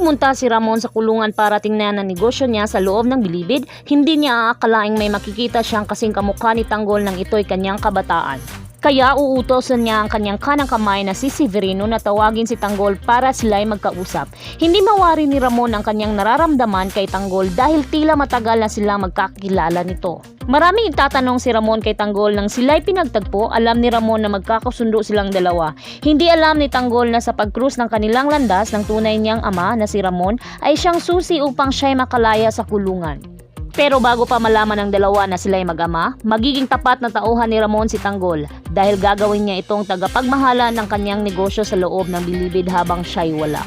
pumunta si Ramon sa kulungan para tingnan ang negosyo niya sa loob ng bilibid, hindi niya aakalaing may makikita siyang kasing kamukha ni Tanggol nang ito'y kanyang kabataan. Kaya uutosan niya ang kanyang kanang kamay na si Severino na tawagin si Tanggol para sila'y magkausap. Hindi mawari ni Ramon ang kanyang nararamdaman kay Tanggol dahil tila matagal na sila magkakilala nito. Maraming itatanong si Ramon kay Tanggol nang sila'y pinagtagpo. Alam ni Ramon na magkakasundo silang dalawa. Hindi alam ni Tanggol na sa pagkrus ng kanilang landas ng tunay niyang ama na si Ramon ay siyang susi upang siya'y makalaya sa kulungan. Pero bago pa malaman ng dalawa na sila'y mag-ama, magiging tapat na tauhan ni Ramon si Tanggol dahil gagawin niya itong tagapagmahala ng kanyang negosyo sa loob ng bilibid habang siya'y wala.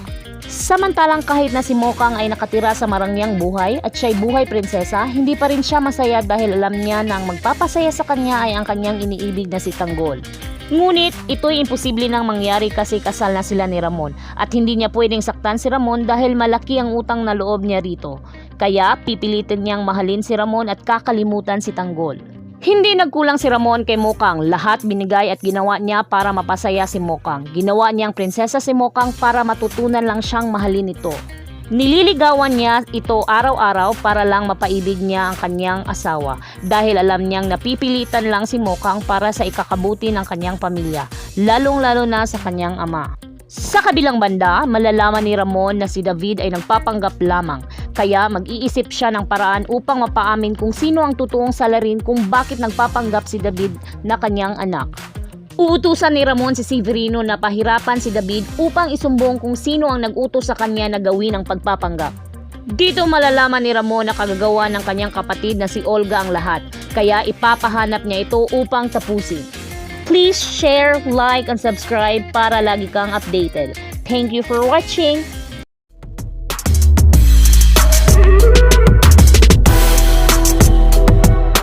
Samantalang kahit na si Mokang ay nakatira sa marangyang buhay at siya'y buhay prinsesa, hindi pa rin siya masaya dahil alam niya na ang magpapasaya sa kanya ay ang kanyang iniibig na si Tanggol. Ngunit ito'y imposible nang mangyari kasi kasal na sila ni Ramon at hindi niya pwedeng saktan si Ramon dahil malaki ang utang na loob niya rito. Kaya pipilitin niyang mahalin si Ramon at kakalimutan si Tanggol. Hindi nagkulang si Ramon kay Mokang, lahat binigay at ginawa niya para mapasaya si Mokang. Ginawa niyang prinsesa si Mokang para matutunan lang siyang mahalin ito. Nililigawan niya ito araw-araw para lang mapaibig niya ang kanyang asawa dahil alam niyang napipilitan lang si Mokang para sa ikakabuti ng kanyang pamilya, lalong-lalo na sa kanyang ama. Sa kabilang banda, malalaman ni Ramon na si David ay nagpapanggap lamang, kaya mag-iisip siya ng paraan upang mapaamin kung sino ang totoong salarin kung bakit nagpapanggap si David na kanyang anak. Uutusan ni Ramon si Severino na pahirapan si David upang isumbong kung sino ang nag-utos sa kanya na gawin ang pagpapanggap. Dito malalaman ni Ramon na kagagawa ng kanyang kapatid na si Olga ang lahat, kaya ipapahanap niya ito upang tapusin. Please share, like, and subscribe para lagi kang updated. Thank you for watching!